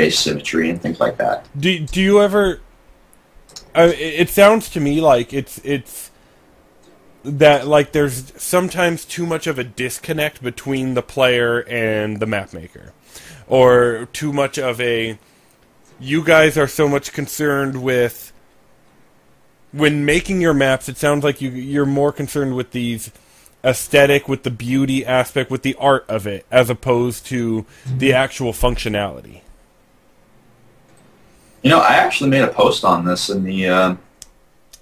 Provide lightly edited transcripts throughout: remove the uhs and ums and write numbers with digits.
symmetry and things like that. Do you ever? It sounds to me like it's that like there's sometimes too much of a disconnect between the player and the map maker, or too much of a. You guys are so much concerned with when making your maps. It sounds like you're more concerned with these aesthetic, with the beauty aspect, with the art of it, as opposed to the actual functionality. You know, I actually made a post on this in the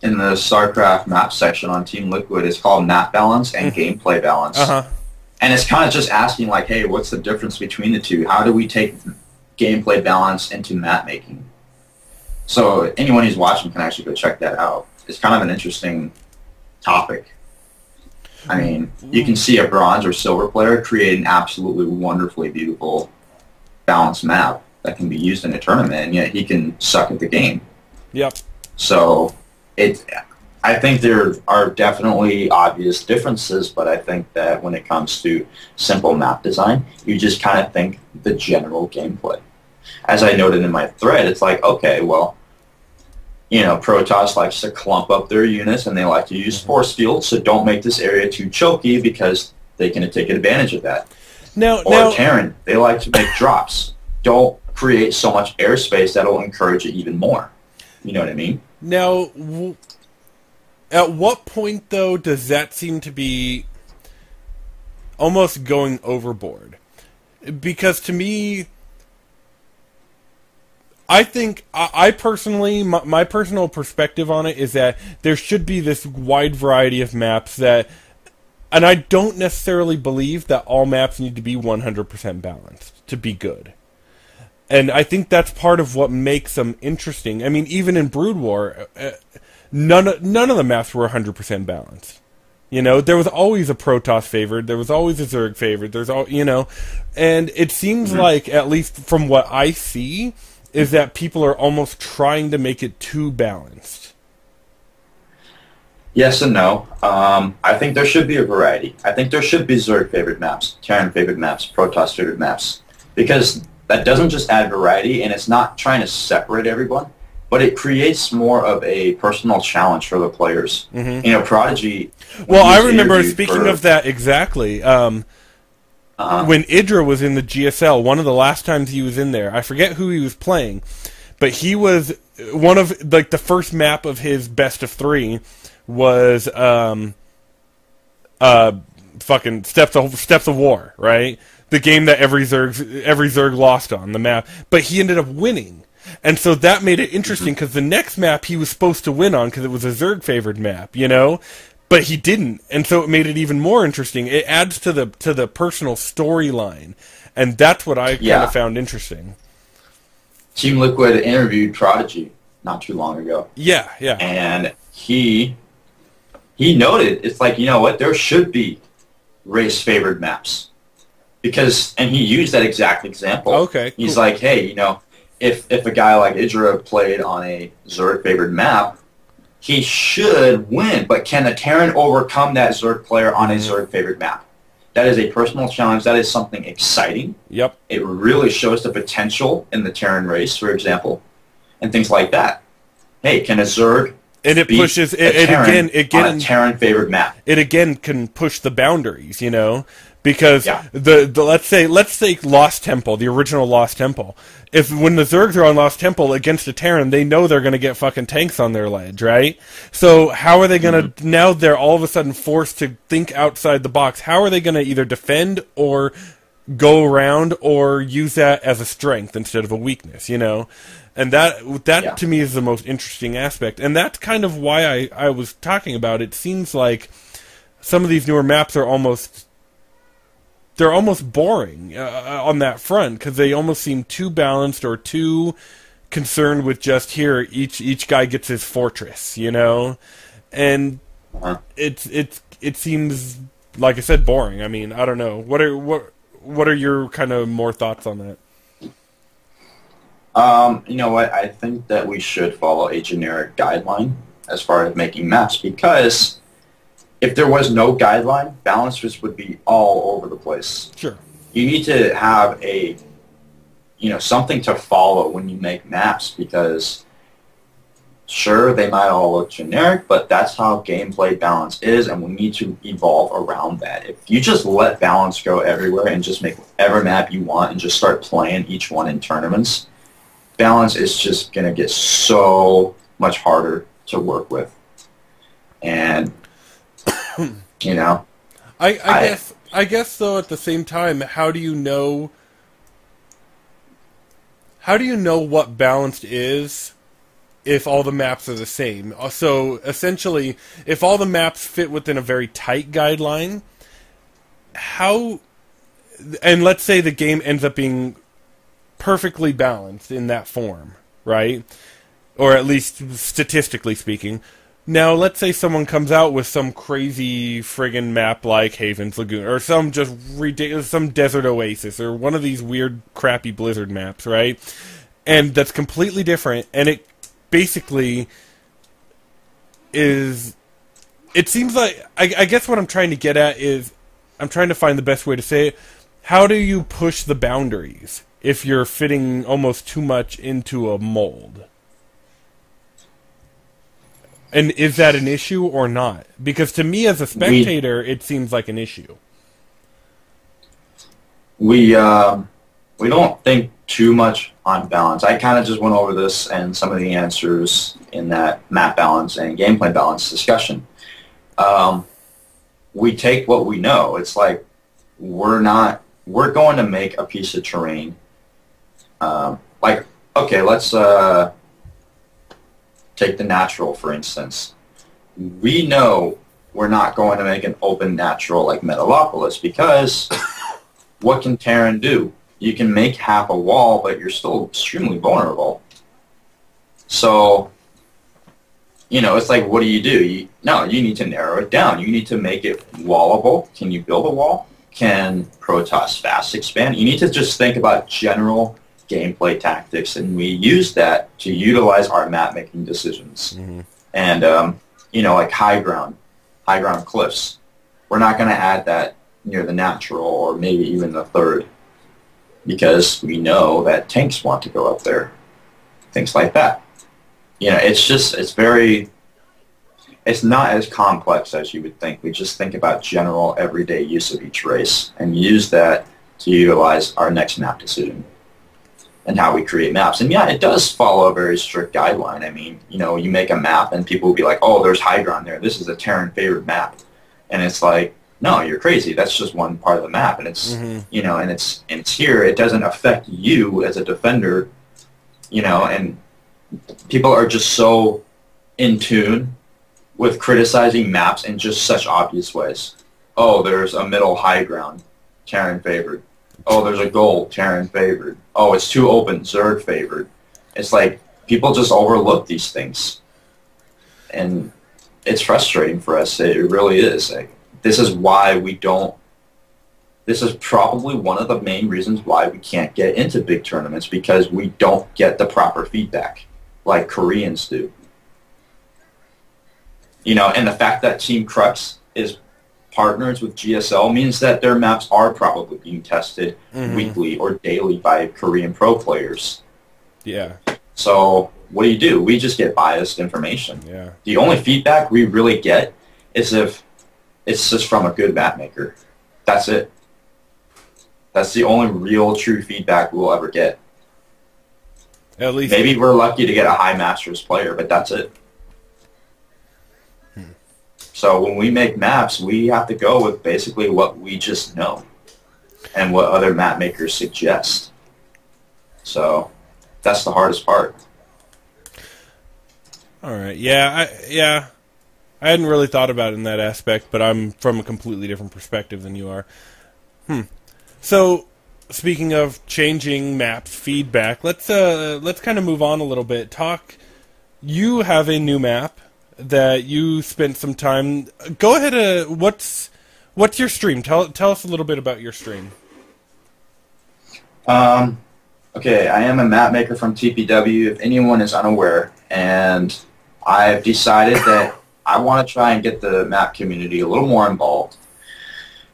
StarCraft map section on Team Liquid. It's called Map Balance and Gameplay Balance. And it's kind of just asking, like, hey, what's the difference between the two? How do we take gameplay balance into map making? So anyone who's watching can actually go check that out. It's kind of an interesting topic. I mean, you can see a bronze or silver player create an absolutely wonderfully beautiful balanced map that can be used in a tournament, and yet he can suck at the game. Yep. So I think there are definitely obvious differences, but I think that when it comes to simple map design, you just kind of think the general gameplay. As I noted in my thread, it's like, okay, well, you know, Protoss likes to clump up their units, and they like to use force fields, so don't make this area too choky because they can take advantage of that. Or Terran, they like to make drops. Don't create so much airspace that will encourage it even more. You know what I mean? Now, at what point, though, does that seem to be almost going overboard? Because to me, I think, I personally, my personal perspective on it is that there should be this wide variety of maps that, and I don't necessarily believe that all maps need to be 100% balanced to be good. And I think that's part of what makes them interesting. I mean, even in Brood War, none of the maps were 100% balanced. You know, there was always a Protoss favored, there was always a Zerg favored, there's all, you know, and it seems like, at least from what I see, is that people are almost trying to make it too balanced. Yes and no. I think there should be a variety. I think there should be Zerg favored maps, Terran favored maps, Protoss favored maps, because that doesn't just add variety, and it's not trying to separate everyone, but it creates more of a personal challenge for the players. You know, Prodigy... Well, I remember, speaking of that exactly, when Idra was in the GSL, one of the last times he was in there, I forget who he was playing, but he was one of, like, the first map of his best of 3 was fucking Steps of War, right? The game that every Zerg lost on the map, but he ended up winning. And so that made it interesting, because the next map he was supposed to win on, because it was a Zerg-favored map, you know? But he didn't, and so it made it even more interesting. It adds to the personal storyline, and that's what I kind of found interesting. Team Liquid interviewed Prodigy not too long ago. Yeah, yeah. And he noted, it's like, you know what, there should be race-favored maps. Because, and he used that exact example. Okay, cool. He's like, hey, you know, if a guy like Idra played on a Zerg-favored map, he should win, but can the Terran overcome that Zerg player on a Zerg-favored map? That is a personal challenge. That is something exciting. Yep. It really shows the potential in the Terran race, for example, and things like that. Hey, can a Zerg and it pushes it again on a Terran-favored map? It again can push the boundaries, you know, because the let's say Lost Temple, the original Lost Temple. If when the Zergs are on Lost Temple against a Terran, they know they're going to get fucking tanks on their ledge, right? So how are they going to, now they're all of a sudden forced to think outside the box. How are they going to either defend or go around or use that as a strength instead of a weakness, you know? And that to me is the most interesting aspect. And that's kind of why I was talking about it. It seems like some of these newer maps are almost boring on that front, because they almost seem too balanced or too concerned with just here each guy gets his fortress, you know, and it seems, like I said, boring. I mean, I don't know. What are your kind of more thoughts on that? You know what? I think that we should follow a generic guideline as far as making maps, because if there was no guideline, balance just would be all over the place. Sure. You need to have a something to follow when you make maps, because sure, they might all look generic, but that's how gameplay balance is, and we need to evolve around that. If you just let balance go everywhere and just make whatever map you want and just start playing each one in tournaments, balance is just going to get so much harder to work with. And, I guess though, at the same time, how do you know what balanced is if all the maps are the same? So essentially, if all the maps fit within a very tight guideline, and let's say the game ends up being perfectly balanced in that form, right? Or at least statistically speaking. Now, let's say someone comes out with some crazy friggin' map like Haven's Lagoon, or some just ridiculous, some Desert Oasis, or one of these weird, crappy Blizzard maps, right? And that's completely different, and it basically is... It seems like... I guess what I'm trying to get at is... I'm trying to find the best way to say it. How do you push the boundaries if you're fitting almost too much into a mold? And is that an issue or not? Because to me as a spectator, it seems like an issue. We don't think too much on balance. I kind of just went over this and some of the answers in that map balance and gameplay balance discussion. We take what we know. It's like we're going to make a piece of terrain. Okay, let's take the natural, for instance. We know we're not going to make an open natural like Metalopolis, because what can Terran do? You can make half a wall, but you're still extremely vulnerable. So, it's like, what do? You need to narrow it down. You need to make it wallable. Can you build a wall? Can Protoss fast expand? You need to just think about general gameplay tactics, and we use that to utilize our map-making decisions. Mm-hmm. And, like high ground cliffs. We're not going to add that near the natural or maybe even the third, because we know that tanks want to go up there. Things like that. It's not as complex as you would think. We just think about general everyday use of each race and use that to utilize our next map decision and how we create maps. And yeah, it does follow a very strict guideline. I mean, you make a map and people will be like, oh, there's high ground there. This is a Terran favored map. And it's like, no, you're crazy. That's just one part of the map. And it's, and it's here. It doesn't affect you as a defender, and people are just so in tune with criticizing maps in just such obvious ways. Oh, there's a middle high ground, Terran favored. Oh, there's a gold, Terran favored. Oh, it's too open, Zerg favored. It's like people just overlook these things. And it's frustrating for us. It really is. This is why we don't... This is probably one of the main reasons why we can't get into big tournaments, because we don't get the proper feedback like Koreans do. And the fact that Team Crux is partners with GSL means that their maps are probably being tested weekly or daily by Korean pro players. Yeah. So what do? We just get biased information. Yeah. The only feedback we really get is if it's just from a good map maker. That's it. That's the only real true feedback we'll ever get. At least maybe we're lucky to get a high Masters player, but that's it. So when we make maps, we have to go with basically what we just know and what other map makers suggest. So that's the hardest part. All right. Yeah. I hadn't really thought about it in that aspect, but I'm from a completely different perspective than you are. So, speaking of changing maps feedback, let's kind of move on a little bit. You have a new map that you spent some time. Go ahead. What's your stream? Tell us a little bit about your stream. Okay, I am a map maker from TPW, if anyone is unaware, and I've decided that I want to try and get the map community a little more involved.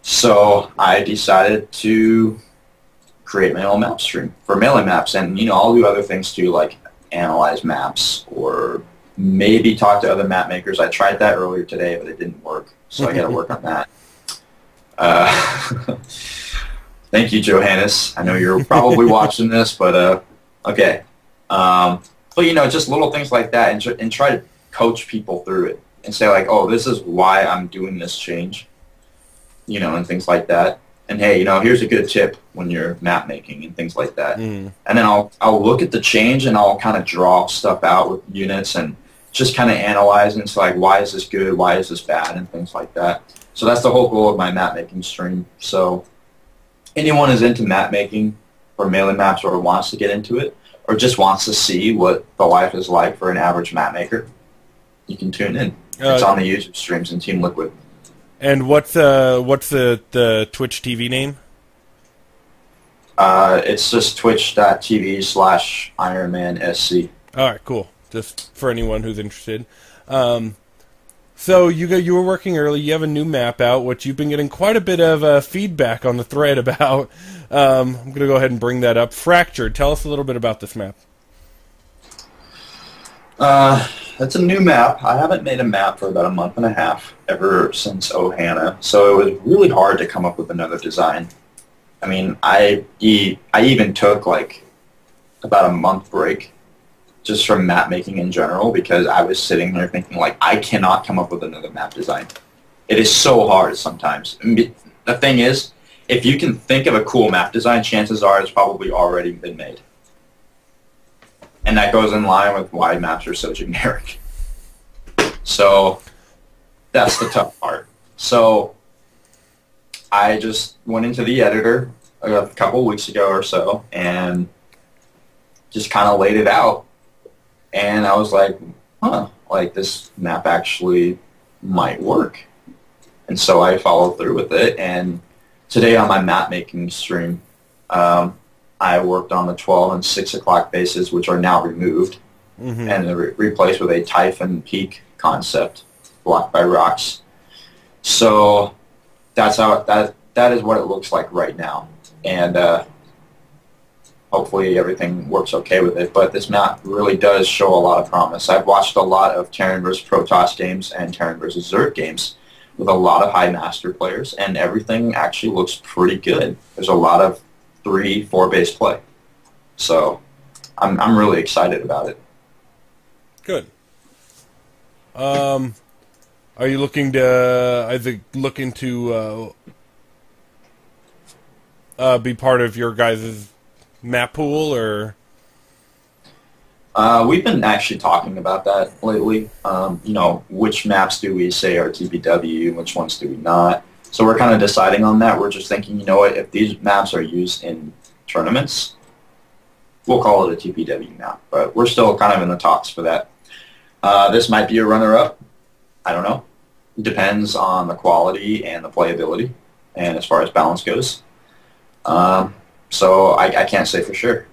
So I decided to create my own map stream for mailing maps. And, you know, I'll do other things too, like analyze maps or maybe talk to other map makers. I tried that earlier today, but it didn't work. So I got to work on that. Thank you, Johannes. I know you're probably watching this, but okay. But, you know, just little things like that, and try to coach people through it and say, like, oh, this is why I'm doing this change, you know, and things like that. And, hey, you know, here's a good tip when you're map making and things like that. And then I'll look at the change, and I'll kind of draw stuff out with units and just kind of analyze and say, like, why is this good, why is this bad, and things like that. So that's the whole goal of my map making stream. So anyone who's into map making or mailing maps or wants to get into it or just wants to see what the life is like for an average map maker, you can tune in. It's on the YouTube streams in Team Liquid. And what's the Twitch TV name? It's just twitch.tv/IronManSC. All right, cool. Just for anyone who's interested. So you were working early. You have a new map out, which you've been getting quite a bit of feedback on the thread about. I'm going to go ahead and bring that up. Fractured. Tell us a little bit about this map. It's a new map. I haven't made a map for about a month and a half, ever since Ohana. So it was really hard to come up with another design. I mean, I even took like about a month break just from map making in general because I was sitting there thinking, like, I cannot come up with another map design. It is so hard sometimes. The thing is, if you can think of a cool map design, chances are it's probably already been made. And that goes in line with why maps are so generic. So that's the tough part. So I just went into the editor a couple weeks ago or so and just kind of laid it out. And I was like, huh, like this map actually might work. And so I followed through with it. And today on my map making stream, I worked on the 12 and 6 o'clock bases, which are now removed, and replaced with a Typhon Peak concept blocked by rocks. So that's how that is what it looks like right now, and hopefully everything works okay with it. But this map really does show a lot of promise. I've watched a lot of Terran vs. Protoss games and Terran vs. Zerg games with a lot of high master players, and everything actually looks pretty good. There's a lot of 3-4 base play, so I'm really excited about it. Good. Are you looking to be part of your guys' map pool, or? We've been actually talking about that lately. You know, which maps do we say are TPW and which ones do we not? So we're kind of deciding on that. We're just thinking, you know what, if these maps are used in tournaments, we'll call it a TPW map. But we're still kind of in the talks for that. This might be a runner-up. I don't know. It depends on the quality and the playability and as far as balance goes. So I can't say for sure.